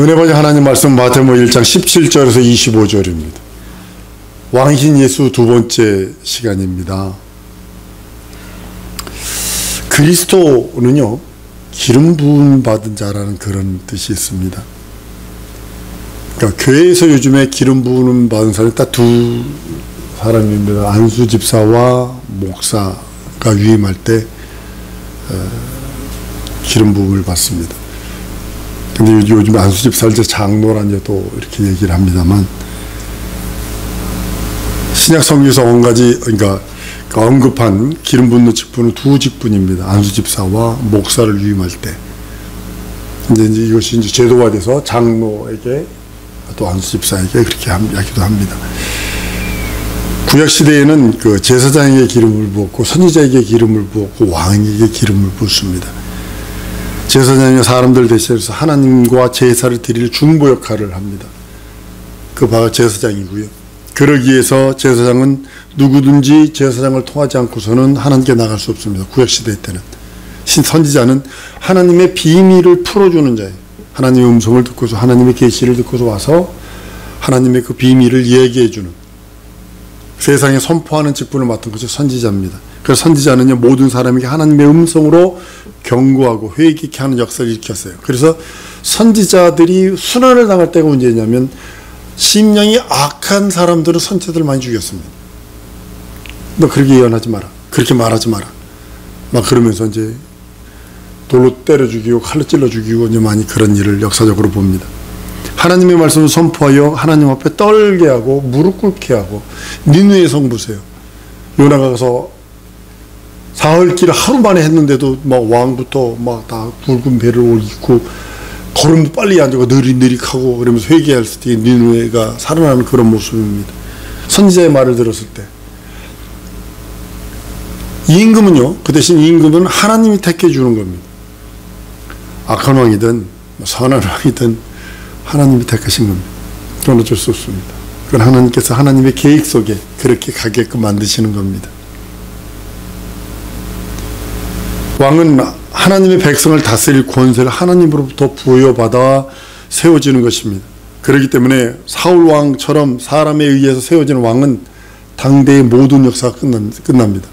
은혜 받은 하나님 말씀 마태복음 1장 17절에서 25절입니다. 왕이신 예수 두 번째 시간입니다. 그리스도는요, 기름 부음 받은 자라는 그런 뜻이 있습니다. 그러니까 교회에서 요즘에 기름 부음 받은 사람이 딱 두 사람입니다. 안수 집사와 목사가 위임할 때 기름 부음을 받습니다. 근데 요즘 안수 집사를 장로란 또 이렇게 얘기를 합니다만, 신약 성경에서 그러니까 언급한 기름 붓는 직분은 두 직분입니다. 안수 집사와 목사를 위임할 때. 이제 이것이 이제 제도화돼서 장로에게 또 안수 집사에게 그렇게 하기도 합니다. 구약 시대에는 그 제사장에게 기름을 부었고 선지자에게 기름을 부었고 왕에게 기름을 부었습니다. 제사장이 사람들 대신해서 하나님과 제사를 드릴 중보 역할을 합니다. 그 바가 제사장이고요. 그러기 위해서 제사장은 누구든지 제사장을 통하지 않고서는 하나님께 나갈 수 없습니다. 구약시대 때는. 선지자는 하나님의 비밀을 풀어주는 자예요. 하나님의 음성을 듣고서 하나님의 계시를 듣고서 와서 하나님의 그 비밀을 얘기해주는, 세상에 선포하는 직분을 맡은 것이 선지자입니다. 그래서 선지자는요, 모든 사람에게 하나님의 음성으로 경고하고 회개케 하는 역사를 일으켰어요. 그래서 선지자들이 순환을 당할 때가 언제냐면, 심령이 악한 사람들은 선지자들을 많이 죽였습니다. 너 그렇게 예언하지 마라, 그렇게 말하지 마라, 막 그러면서 이제 돌로 때려 죽이고 칼로 찔러 죽이고 이제 많이 그런 일을 역사적으로 봅니다. 하나님의 말씀을 선포하여 하나님 앞에 떨게 하고 무릎 꿇게 하고, 니느웨 성 보세요. 요나가 가서 사흘길을 하루 만에 했는데도 막 왕부터 막 다 굵은 배를 입고 걸음도 빨리 앉고 느릿느릿하고 그러면서 회개할 때 니느웨가 살아나는 그런 모습입니다. 선지자의 말을 들었을 때. 이 임금은요, 그 대신 이 임금은 하나님이 택해 주는 겁니다. 악한 왕이든 선한 왕이든 하나님이 택하신 겁니다. 그건 어쩔 수 없습니다. 그건 하나님께서 하나님의 계획 속에 그렇게 가게끔 만드시는 겁니다. 왕은 하나님의 백성을 다스릴 권세를 하나님으로부터 부여받아 세워지는 것입니다. 그렇기 때문에 사울 왕처럼 사람에 의해서 세워지는 왕은 당대의 모든 역사가 끝납니다.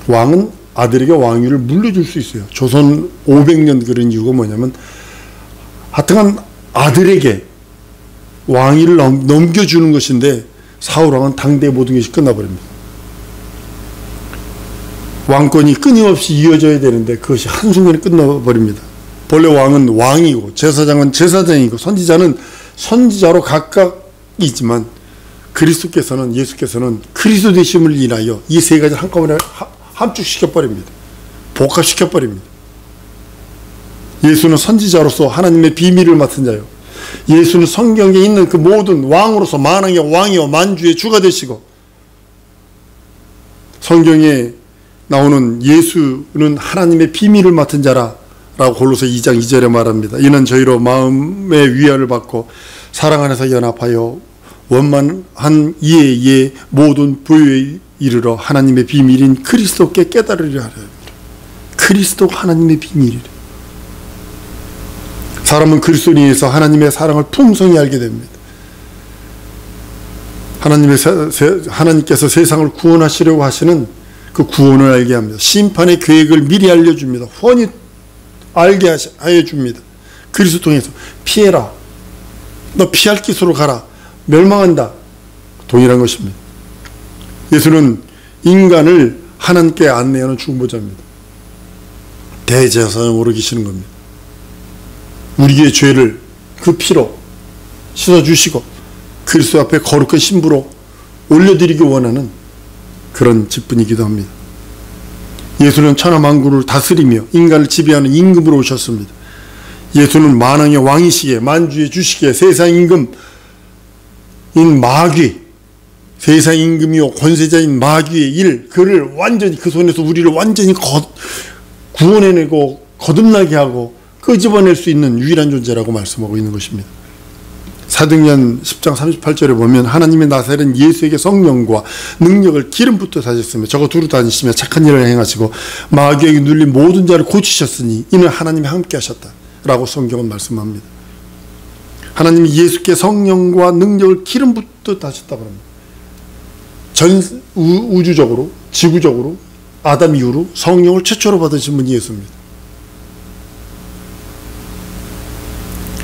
왕은 아들에게 왕위를 물려줄 수 있어요. 조선 500년 그런 이유가 뭐냐면, 하여튼 아들에게 왕위를 넘겨주는 것인데, 사울왕은 당대의 모든 것이 끝나버립니다. 왕권이 끊임없이 이어져야 되는데 그것이 한순간에 끝나버립니다. 본래 왕은 왕이고 제사장은 제사장이고 선지자는 선지자로 각각이지만, 예수께서는 그리스도 되심을 인하여 이 세 가지를 한꺼번에 함축시켜버립니다. 복합시켜버립니다. 예수는 선지자로서 하나님의 비밀을 맡은 자요, 예수는 성경에 있는 그 모든 왕으로서 만왕의 왕이요 만주의 주가 되시고, 성경에 나오는 예수는 하나님의 비밀을 맡은 자라라고 골로새 2장 2절에 말합니다. 이는 저희로 마음의 위안을 받고 사랑 안에서 연합하여 원만한 이해의 모든 부요에 이르러 하나님의 비밀인 그리스도께 깨달으려 하려 합니다. 그리스도가 하나님의 비밀이래. 사람은 그리스도에 의해서 하나님의 사랑을 풍성히 알게 됩니다. 하나님께서 세상을 구원하시려고 하시는 그 구원을 알게 합니다. 심판의 계획을 미리 알려줍니다. 훤히 알게 하여 줍니다. 그리스도 통해서 피해라, 너 피할 기수로 가라, 멸망한다, 동일한 것입니다. 예수는 인간을 하나님께 안내하는 중보자입니다. 대제사장으로 계시는 겁니다. 우리의 죄를 그 피로 씻어주시고 그리스도 앞에 거룩한 신부로 올려드리기 원하는 그런 직분이기도 합니다. 예수는 천하만국을 다스리며 인간을 지배하는 임금으로 오셨습니다. 예수는 만왕의 왕이시기에 만주의 주시기에 세상 임금인 마귀, 세상 임금이요 권세자인 마귀의 일, 그를 완전히 그 손에서 우리를 완전히 구원해내고 거듭나게 하고 끄집어낼 수 있는 유일한 존재라고 말씀하고 있는 것입니다. 사도행전 10장 38절에 보면, 하나님의 나사렛 예수에게 성령과 능력을 기름부터 사셨으며 저거 두루 다니시며 착한 일을 행하시고 마귀에게 눌린 모든 자를 고치셨으니 이는 하나님이 함께 하셨다 라고 성경은 말씀합니다. 하나님이 예수께 성령과 능력을 기름 붓듯 하셨다고 합니다. 전 우주적으로, 지구적으로 아담 이후로 성령을 최초로 받으신 분이 예수입니다.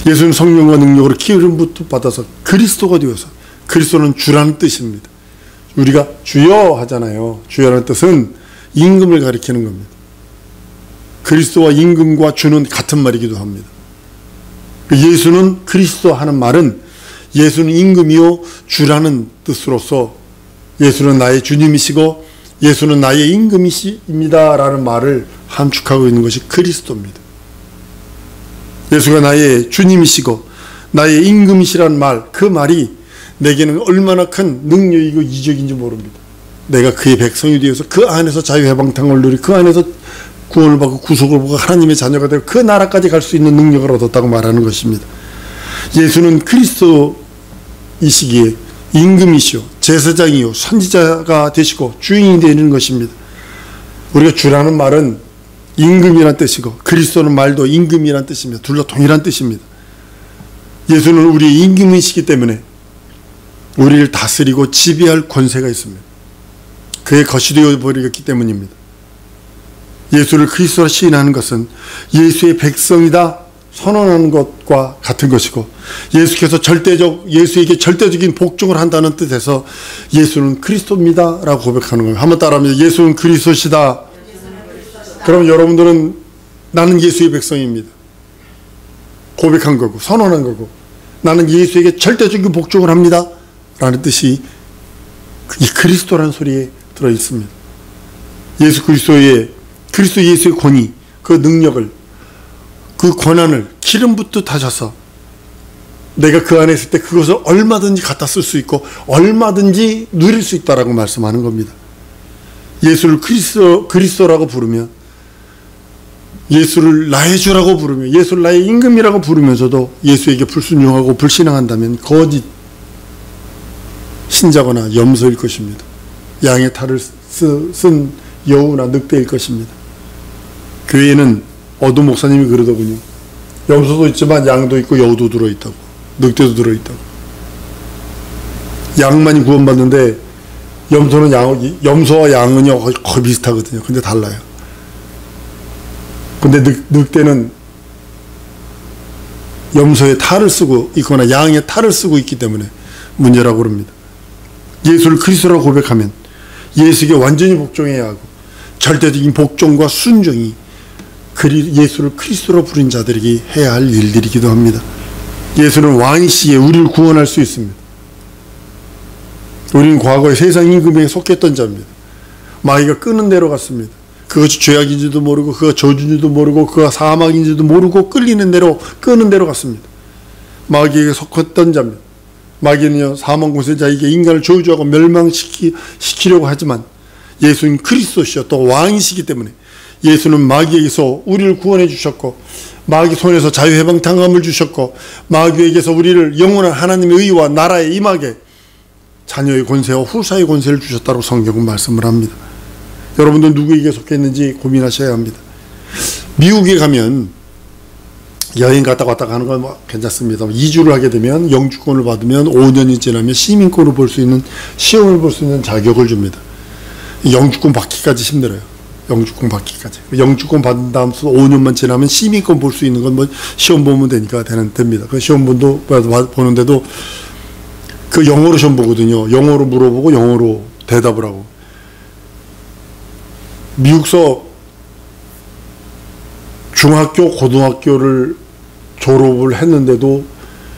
예수는 성령과 능력으로 기름 붓듯 받아서 그리스도가 되어서, 그리스도는 주라는 뜻입니다. 우리가 주여 하잖아요. 주여라는 뜻은 임금을 가리키는 겁니다. 그리스도와 임금과 주는 같은 말이기도 합니다. 예수는 그리스도 하는 말은 예수는 임금이요 주라는 뜻으로서 예수는 나의 주님이시고 예수는 나의 임금이십니다 라는 말을 함축하고 있는 것이 그리스도입니다. 예수가 나의 주님이시고 나의 임금이시라는 말, 그 말이 내게는 얼마나 큰 능력이고 이적인지 모릅니다. 내가 그의 백성이 되어서 그 안에서 자유해방탕을 누리고 그 안에서 구원을 받고 구속을 받고 하나님의 자녀가 되고 그 나라까지 갈 수 있는 능력을 얻었다고 말하는 것입니다. 예수는 그리스도이시기에 임금이시오, 제사장이요, 선지자가 되시고 주인이 되는 것입니다. 우리가 주라는 말은 임금이란 뜻이고 그리스도는 말도 임금이란 뜻입니다. 둘 다 동일한 뜻입니다. 예수는 우리의 임금이시기 때문에 우리를 다스리고 지배할 권세가 있습니다. 그의 것이 되어버리기 때문입니다. 예수를 그리스도로 시인하는 것은 예수의 백성이다 선언하는 것과 같은 것이고 예수께서 예수에게 절대적인 복종을 한다는 뜻에서 예수는 그리스도입니다 라고 고백하는 거예요. 한번 따라합니다. 예수는 그리스도시다. 그럼 여러분들은 나는 예수의 백성입니다. 고백한 거고 선언한 거고 나는 예수에게 절대적인 복종을 합니다 라는 뜻이 이 그리스도라는 소리에 들어있습니다. 그리스도 예수의 권위, 그 능력을, 그 권한을 기름 붓듯 하셔서 내가 그 안에 있을 때 그것을 얼마든지 갖다 쓸 수 있고 얼마든지 누릴 수 있다라고 말씀하는 겁니다. 예수를 그리스도라고 부르면, 예수를 나의 주라고 부르며, 예수를 나의 임금이라고 부르면서도 예수에게 불순종하고 불신앙한다면 거짓 신자거나 염소일 것입니다. 양의 탈을 쓴 여우나 늑대일 것입니다. 교회에는 어두 목사님이 그러더군요. 염소도 있지만 양도 있고 여우도 들어있다고, 늑대도 들어있다고. 양만이 구원받는데 염소와 양은요 거의 비슷하거든요. 근데 달라요. 근데 늑대는 염소의 탈을 쓰고 있거나 양의 탈을 쓰고 있기 때문에 문제라고 그럽니다. 예수를 그리스도라고 고백하면 예수에게 완전히 복종해야 하고 절대적인 복종과 순종이 예수를 그리스도로 부른 자들에게 해야 할 일들이기도 합니다. 예수는 왕이시기에 우리를 구원할 수 있습니다. 우리는 과거에 세상 임금에 속했던 자입니다. 마귀가 끄는 대로 갔습니다. 그것이 죄악인지도 모르고 그가 저주인지도 모르고 그가 사망인지도 모르고 끌리는 대로 끄는 대로 갔습니다. 마귀에게 속했던 자입니다. 마귀는요 사망 권세자에게 인간을 저주하고 멸망시키려고 하지만 예수는 그리스도시요 또 왕이시기 때문에 예수는 마귀에게서 우리를 구원해 주셨고 마귀 손에서 자유해방당함을 주셨고 마귀에게서 우리를 영원한 하나님의 의와 나라에 임하게 자녀의 권세와 후사의 권세를 주셨다고 성경은 말씀을 합니다. 여러분들 누구에게 속했는지 고민하셔야 합니다. 미국에 가면 여행 갔다 왔다 가는 건 뭐 괜찮습니다. 2주를 하게 되면 영주권을 받으면 5년이 지나면 시민권을 볼 수 있는 시험을 볼 수 있는 자격을 줍니다. 영주권 받기까지 힘들어요. 영주권 받기까지. 영주권 받은 다음 5년만 지나면 시민권 볼 수 있는 건 뭐 시험 보면 됩니다. 그 시험본도 보는데도 그 영어로 시험 보거든요. 영어로 물어보고 영어로 대답을 하고. 미국서 중학교, 고등학교를 졸업을 했는데도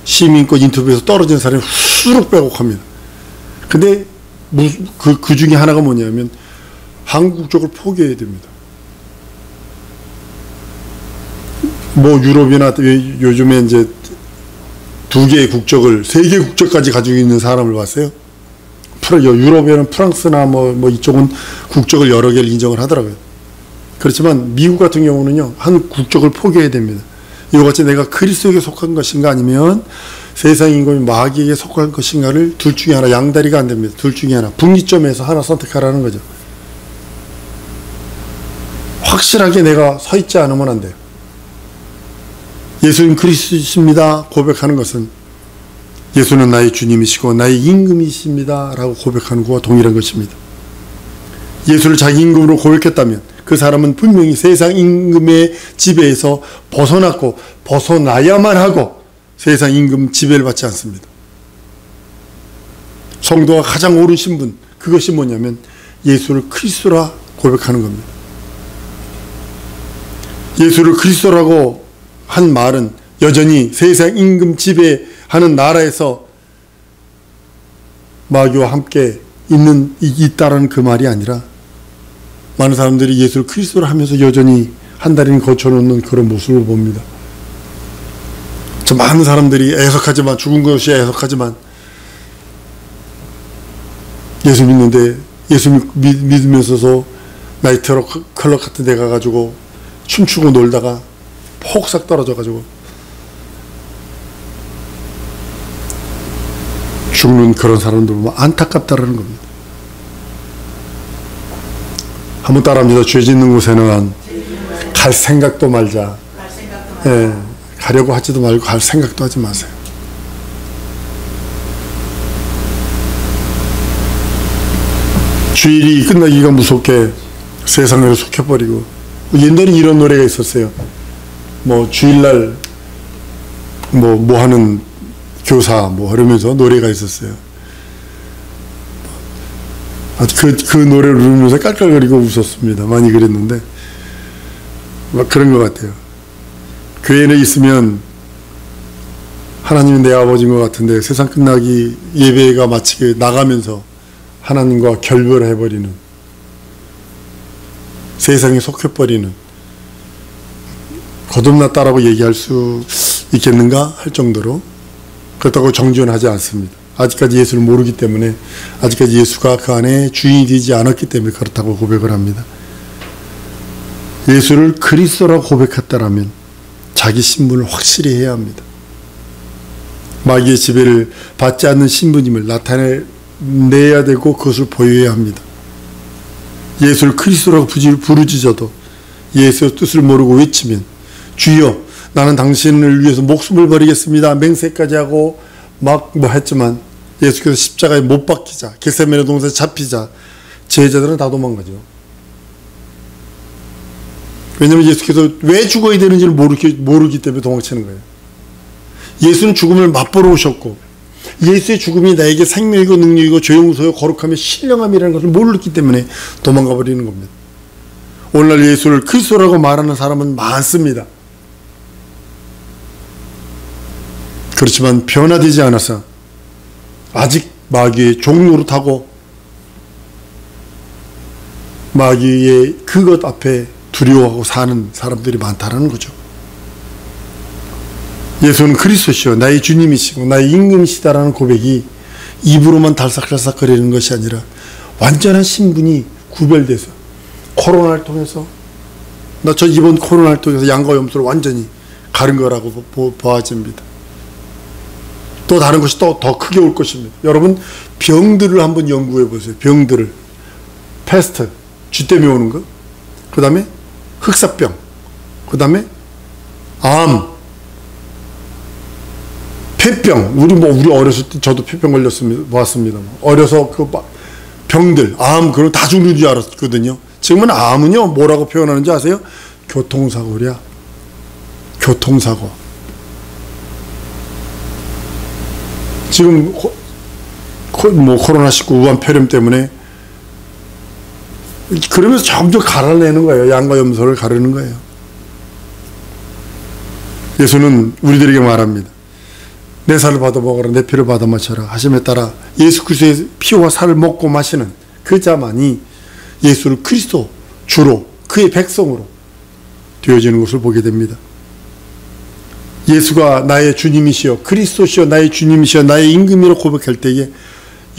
시민권 인터뷰에서 떨어진 사람이 수록 빼곡합니다. 근데 그 중에 하나가 뭐냐면 한국 국적을 포기해야 됩니다. 뭐 유럽이나 요즘에 이제 2개의 국적을 3개의 국적까지 가지고 있는 사람을 봤어요. 유럽에는 프랑스나 뭐 이쪽은 국적을 여러 개를 인정을 하더라고요. 그렇지만 미국 같은 경우는요 한 국적을 포기해야 됩니다. 이와 같이 내가 그리스도에게 속한 것인가 아니면 세상 임금이 마귀에게 속한 것인가를 둘 중에 하나, 양다리가 안 됩니다. 둘 중에 하나, 분기점에서 하나 선택하라는 거죠. 확실하게 내가 서 있지 않으면 안 돼요. 예수님 그리스도십니다 고백하는 것은 예수는 나의 주님이시고 나의 임금이십니다 라고 고백하는 것과 동일한 것입니다. 예수를 자기 임금으로 고백했다면 그 사람은 분명히 세상 임금의 지배에서 벗어났고 벗어나야만 하고 세상 임금 지배를 받지 않습니다. 성도가 가장 옳은 신분, 그것이 뭐냐면 예수를 그리스도라 고백하는 겁니다. 예수를 그리스도라고 한 말은 여전히 세상 임금 지배하는 나라에서 마귀와 함께 있다라는 그 말이 아니라 많은 사람들이 예수를 그리스도로 하면서 여전히 한 다리는 거쳐놓는 그런 모습을 봅니다. 저 많은 사람들이 애석하지만, 죽은 것이 애석하지만 예수 믿는데, 예수 믿으면서도 나이트 클럽 같은 데 가가지고 춤추고 놀다가 폭삭 떨어져가지고 죽는 그런 사람들 보면 안타깝다라는 겁니다. 한번 따라합니다. 죄 짓는 곳에는 갈 생각도 말자. 예, 가려고 하지도 말고 갈 생각도 하지 마세요. 주일이 끝나기가 무섭게 세상으로 속혀버리고, 옛날에 이런 노래가 있었어요. 뭐 주일날 뭐 하는 교사 그러면서 노래가 있었어요. 그 노래를 부르면서 깔깔거리고 웃었습니다. 많이 그랬는데 막 그런 것 같아요. 교회에 있으면 하나님은 내 아버지인 것 같은데 세상 끝나기 예배가 마치게 나가면서 하나님과 결별을 해버리는, 세상에 속혀버리는, 거듭났다라고 얘기할 수 있겠는가 할 정도로 그렇다고 정죄하지 않습니다. 아직까지 예수를 모르기 때문에, 아직까지 예수가 그 안에 주인이 되지 않았기 때문에 그렇다고 고백을 합니다. 예수를 그리스도라고 고백했다라면 자기 신분을 확실히 해야 합니다. 마귀의 지배를 받지 않는 신분임을 나타내야 되고 그것을 보여야 합니다. 예수를 그리스도라고 부르짖어도 예수의 뜻을 모르고 외치면 주여 나는 당신을 위해서 목숨을 버리겠습니다 맹세까지 하고 막 했지만 예수께서 십자가에 못 박히자, 겟세마네 동산에 잡히자 제자들은 다 도망가죠. 왜냐하면 예수께서 왜 죽어야 되는지를 모르기 때문에 도망치는 거예요. 예수는 죽음을 맛보러 오셨고 예수의 죽음이 나에게 생명이고 능력이고 죄용서요 거룩함의 신령함이라는 것을 모르기 때문에 도망가 버리는 겁니다. 오늘날 예수를 그리스도라고 말하는 사람은 많습니다. 그렇지만 변화되지 않아서 아직 마귀의 종노릇하고 마귀의 그것 앞에 두려워하고 사는 사람들이 많다는 거죠. 예수는 그리스도시요 나의 주님이시고 나의 임금이시다라는 고백이 입으로만 달싹달싹거리는 것이 아니라 완전한 신분이 구별돼서, 코로나를 통해서 저 이번 코로나를 통해서 양과 염소를 완전히 가른 거라고 보아집니다. 또 다른 것이 또 더 크게 올 것입니다. 여러분 병들을 한번 연구해 보세요. 병들을, 패스트, 쥐 때문에 오는 거, 그 다음에 흑사병, 그 다음에 암, 폐병. 우리 어렸을 때 저도 폐병 왔습니다. 어려서 그 병들, 암, 그런 다 죽는 줄 알았거든요. 지금은 암은요 뭐라고 표현하는지 아세요? 교통사고랴. 교통사고. 지금 코로나19 우한 폐렴 때문에 그러면서 점점 갈아내는 거예요. 양과 염소를 가르는 거예요. 예수는 우리들에게 말합니다. 내 살을 받아 먹어라, 내 피를 받아 마셔라 하심에 따라 예수 그리스도의 피와 살을 먹고 마시는 그 자만이 예수를 그리스도 주로 그의 백성으로 되어지는 것을 보게 됩니다. 예수가 나의 주님이시여 그리스도시여 나의 주님이시여 나의 임금이라고 고백할 때에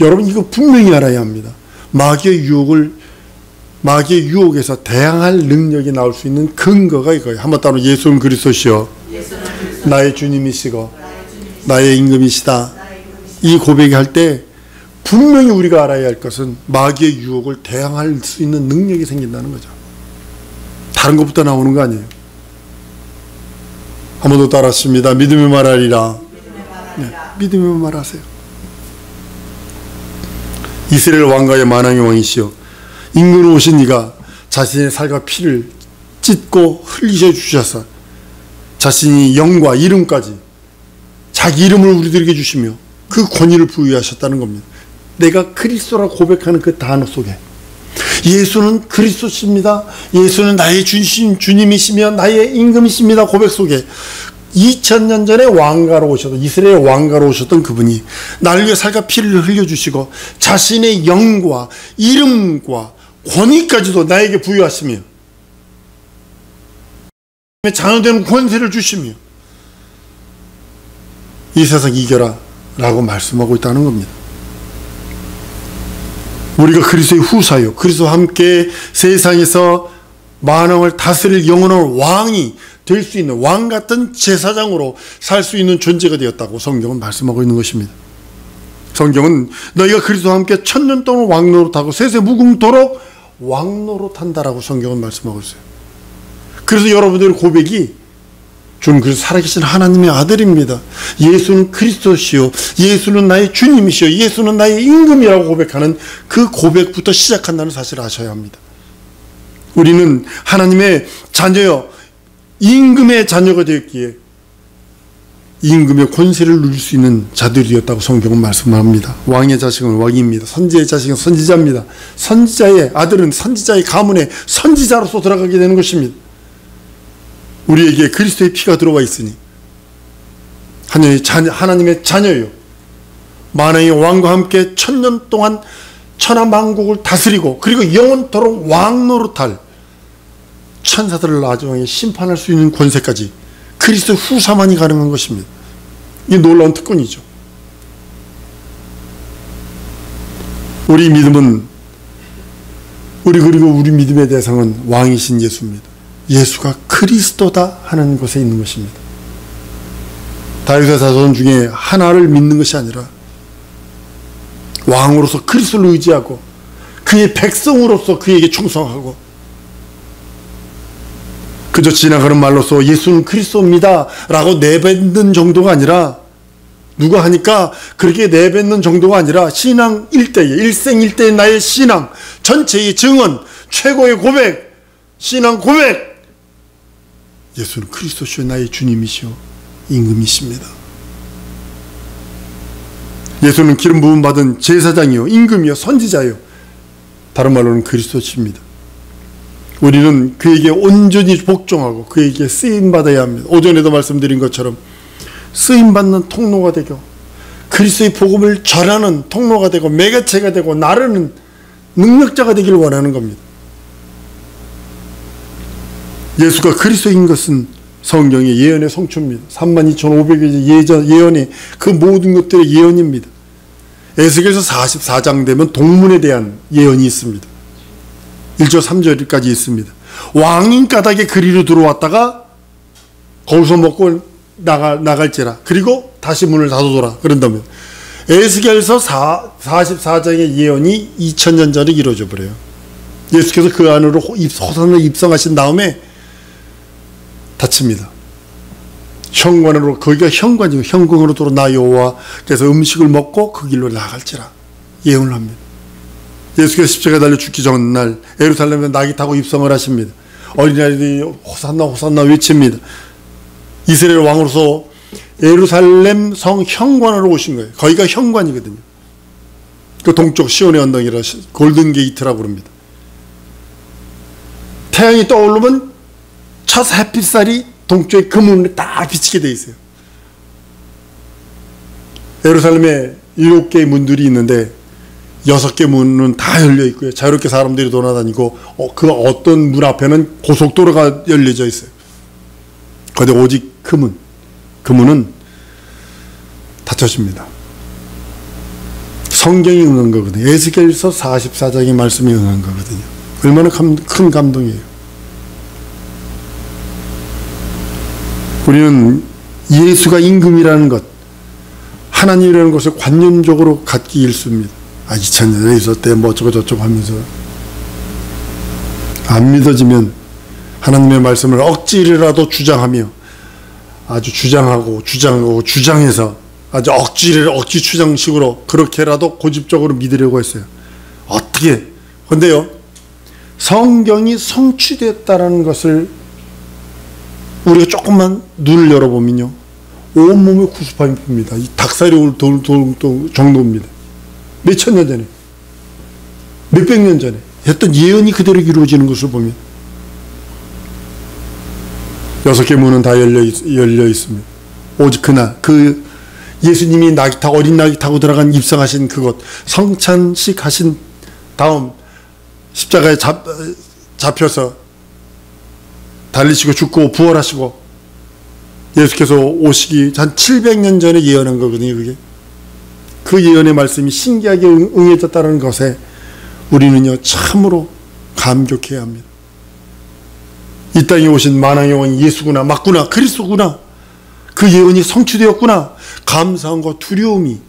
여러분 이거 분명히 알아야 합니다. 마귀의 유혹에서 대항할 능력이 나올 수 있는 근거가 이거예요. 한번 따로 예수는 그리스도시여 나의 주님이시고 나의 임금이시다. 이 고백할 때 분명히 우리가 알아야 할 것은 마귀의 유혹을 대항할 수 있는 능력이 생긴다는 거죠. 다른 것부터 나오는 거 아니에요. 한 번 더 따라하십니다. 믿음의 말하리라. 믿으면 말하세요. 이스라엘 왕가의 만왕의 왕이시여, 임금으로 오신 이가 자신의 살과 피를 찢고 흘리셔 주셔서 자신이 영과 이름까지 자기 이름을 우리들에게 주시며 그 권위를 부여하셨다는 겁니다. 내가 그리스도라 고백하는 그 단어 속에 예수는 그리스도십니다, 예수는 나의 주님이시며 나의 임금이십니다 고백 속에 2000년 전에 왕가로 오셨던, 이스라엘 왕가로 오셨던 그분이 나를 위해 살과 피를 흘려주시고 자신의 영과 이름과 권위까지도 나에게 부여하시며 자녀되는 권세를 주시며 이 세상 이겨라 라고 말씀하고 있다는 겁니다. 우리가 그리스도의 후사요, 그리스도와 함께 세상에서 만왕을 다스릴 영원한 왕이 될 수 있는 왕 같은 제사장으로 살 수 있는 존재가 되었다고 성경은 말씀하고 있는 것입니다. 성경은 너희가 그리스도와 함께 1000년 동안 왕노릇하고 세세 무궁토록 왕노릇한다라고 성경은 말씀하고 있어요. 그래서 여러분들의 고백이 저는 그래서 살아계신 하나님의 아들입니다, 예수는 그리스도시요, 예수는 나의 주님이시요, 예수는 나의 임금이라고 고백하는 그 고백부터 시작한다는 사실을 아셔야 합니다. 우리는 하나님의 자녀요, 임금의 자녀가 되었기에 임금의 권세를 누릴 수 있는 자들이었다고 성경은 말씀합니다. 왕의 자식은 왕입니다. 선지자의 자식은 선지자입니다. 선지자의 아들은 선지자의 가문에 선지자로서 들어가게 되는 것입니다. 우리에게 그리스도의 피가 들어와 있으니 하나님의 자녀요, 만왕의 왕과 함께 1000년 동안 천하만국을 다스리고 그리고 영원토록 왕노릇할 천사들을 나중에 심판할 수 있는 권세까지 그리스도 후사만이 가능한 것입니다. 이 놀라운 특권이죠. 우리 믿음은 그리고 우리 믿음의 대상은 왕이신 예수입니다. 예수가 그리스도다 하는 것에 있는 것입니다. 다윗의 자손 중에 하나를 믿는 것이 아니라 왕으로서 그리스도를 의지하고 그의 백성으로서 그에게 충성하고 그저 지나가는 말로서 예수는 그리스도입니다 라고 내뱉는 정도가 아니라, 누가 하니까 그렇게 내뱉는 정도가 아니라 신앙 일대에 일생일대의 나의 신앙 전체의 증언, 최고의 고백, 신앙 고백, 예수는 그리스도시요 나의 주님이시요 임금이십니다. 예수는 기름 부음 받은 제사장이요 임금이요 선지자요, 다른 말로는 그리스도십니다. 우리는 그에게 온전히 복종하고 그에게 쓰임받아야 합니다. 오전에도 말씀드린 것처럼 쓰임받는 통로가 되고 그리스도의 복음을 전하는 통로가 되고 매개체가 되고 나르는 능력자가 되기를 원하는 겁니다. 예수가 그리스도인 것은 성경의 예언의 성취입니다. 32,500의 예언의 그 모든 것들의 예언입니다. 에스겔서 44장 되면 동문에 대한 예언이 있습니다. 1절 3절까지 있습니다. 왕인 까닭에 그리로 들어왔다가 거기서 먹고 나갈지라, 그리고 다시 문을 닫아둬라 그런다면 에스겔서 44장의 예언이 2000년 전에 이루어져 버려요. 예수께서 그 안으로 호산을 입성하신 다음에 닫힙니다. 현관으로, 거기가 현관이고 현궁으로 들어 나 여호와께서 음식을 먹고 그 길로 나갈지라 예언을 합니다. 예수께서 십자가에 달려 죽기 전날 예루살렘에 낙이 타고 입성을 하십니다. 어린아이들이 호산나 호산나 외칩니다. 이스라엘 왕으로서 예루살렘 성 현관으로 오신 거예요. 거기가 현관이거든요. 그 동쪽 시온의 언덕이라 골든 게이트라고 그럽니다. 태양이 떠오르면 첫 햇빛살이 동쪽의 그 문에 딱 비치게 돼 있어요. 예루살렘에 7개의 문들이 있는데 6개 문은 다 열려 있고요. 자유롭게 사람들이 돌아다니고 그 어떤 문 앞에는 고속도로가 열려져 있어요. 근데 오직 그 문은 닫혀집니다. 성경이 응한 거거든요. 에스겔서 44장의 말씀이 응한 거거든요. 얼마나 큰 감동이에요. 우리는 예수가 임금이라는 것, 하나님이라는 것을 관념적으로 갖기 일쑤입니다. 2000년에 있었대 뭐 어쩌고 저쩌고 하면서 안 믿어지면 하나님의 말씀을 억지로라도 주장하며 아주 주장해서 아주 억지 추정식으로 그렇게라도 고집적으로 믿으려고 했어요. 어떻게? 근데요, 성경이 성취됐다라는 것을 우리가 조금만 눈을 열어보면요, 온몸에 구수함이 풉니다. 이 닭살이 올 정도입니다. 몇천 년 전에, 몇백 년 전에 했던 예언이 그대로 이루어지는 것을 보면 6개 문은 다 열려 있습니다. 오직 그날 그 예수님이 어린 낙이 타고 들어간 입성하신 그곳, 성찬식 하신 다음 십자가에 잡혀서 달리시고 죽고 부활하시고 예수께서 오시기 한 700년 전에 예언한 거거든요. 그게 그 예언의 말씀이 신기하게 응해졌다는 것에 우리는요 참으로 감격해야 합니다. 이 땅에 오신 만왕의 왕이 예수구나, 맞구나, 그리스도구나, 그 예언이 성취되었구나, 감사함과 두려움이,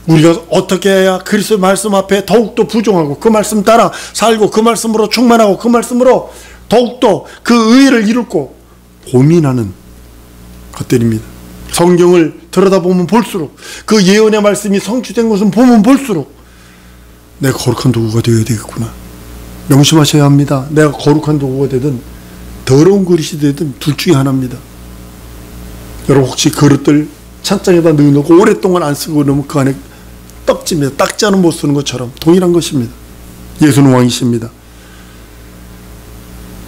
우리가 어떻게 해야 그리스도 말씀 앞에 더욱더 부종하고 그 말씀 따라 살고 그 말씀으로 충만하고 그 말씀으로 더욱더 그 의를 이루고 고민하는 것들입니다. 성경을 들여다보면 볼수록, 그 예언의 말씀이 성취된 것은 보면 볼수록 내가 거룩한 도구가 되어야 되겠구나 명심하셔야 합니다. 내가 거룩한 도구가 되든 더러운 그릇이 되든 둘 중에 하나입니다. 여러분 혹시 그릇들 찬장에다 넣어놓고 오랫동안 안 쓰고 넣으면 그 안에 떡집니다. 딱지않은 못 쓰는 것처럼 동일한 것입니다. 예수는 왕이십니다.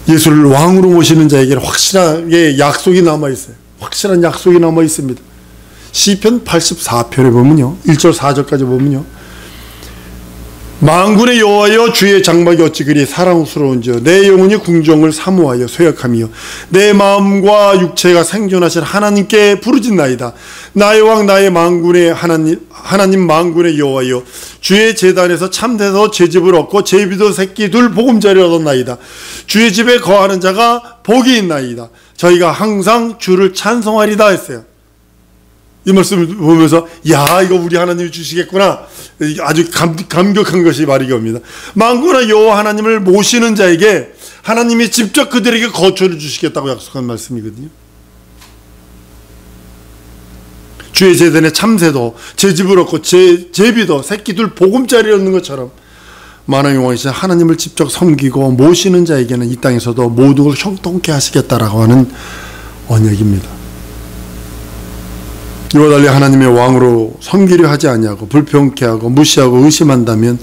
예수를 왕으로 모시는 자에게는 확실하게 약속이 남아있어요. 확실한 약속이 남아있습니다. 시편 84편에 보면요, 1절 4절까지 보면요, 만군의 여호와여, 주의 장막이 어찌 그리 사랑스러운지요. 내 영혼이 궁정을 사모하여 쇠약하며 내 마음과 육체가 생존하신 하나님께 부르짖나이다. 나의 왕 나의 만군의 하나님 만군의 여호와여, 주의 제단에서 참돼서 제 집을 얻고 제비도 새끼 둘 보금자리를 얻었나이다. 주의 집에 거하는 자가 복이 있나이다. 저희가 항상 주를 찬송하리다 했어요. 이 말씀을 보면서 야, 이거 우리 하나님이 주시겠구나, 아주 감격한 것이 말이 겁니다. 만군의 여호와 하나님을 모시는 자에게 하나님이 직접 그들에게 거처를 주시겠다고 약속한 말씀이거든요. 주의 제단에 참새도 제 집을 얻고 제비도 새끼들 보금자리를 얻는 것처럼 만왕의 왕이신 하나님을 직접 섬기고 모시는 자에게는 이 땅에서도 모든 걸 형통케 하시겠다라고 하는 언약입니다. 이와 달리 하나님의 왕으로 섬기려 하지 아니하고 불평케 하고 무시하고 의심한다면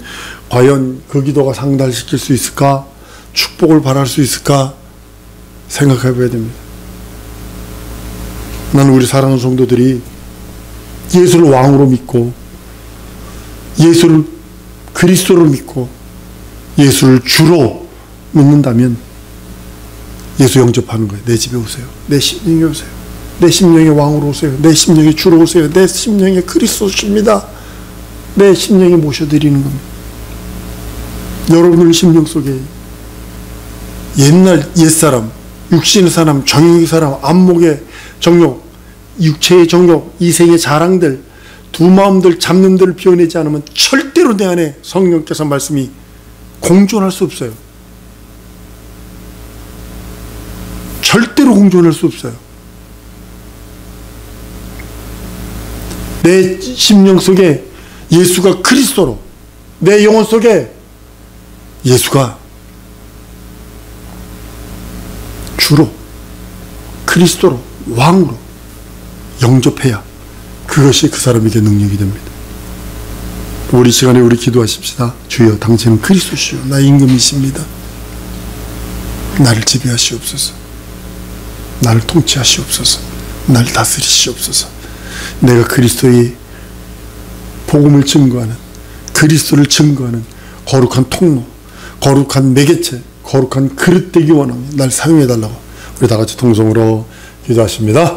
과연 그 기도가 상달시킬 수 있을까? 축복을 바랄 수 있을까? 생각해 봐야 됩니다. 나는 우리 사랑하는 성도들이 예수를 왕으로 믿고 예수를 그리스도로 믿고 예수를 주로 믿는다면 예수 영접하는 거예요. 내 집에 오세요. 내 심령에 오세요. 내 심령의 왕으로 오세요. 내 심령의 주로 오세요. 내 심령의 그리스도십니다. 내 심령에 모셔드리는 겁니다. 여러분의 심령 속에 옛날 옛사람, 육신의 사람, 정욕의 사람, 안목의 정욕, 육체의 정욕, 이생의 자랑들, 두 마음들, 잡념들을 비워내지 않으면 절대로 내 안에 성령께서 말씀이 공존할 수 없어요. 절대로 공존할 수 없어요. 내 심령 속에 예수가 그리스도로, 내 영혼 속에 예수가 주로, 그리스도로, 왕으로 영접해야 그것이 그 사람에게 능력이 됩니다. 우리 시간에 우리 기도하십시다. 주여, 당신은 그리스도시요 나의 임금이십니다. 나를 지배하시옵소서. 나를 통치하시옵소서. 나를 다스리시옵소서. 내가 그리스도의 복음을 증거하는, 그리스도를 증거하는 거룩한 통로, 거룩한 매개체, 거룩한 그릇 되기 원하며 날 사용해달라고 우리 다같이 통성으로 기도하십니다.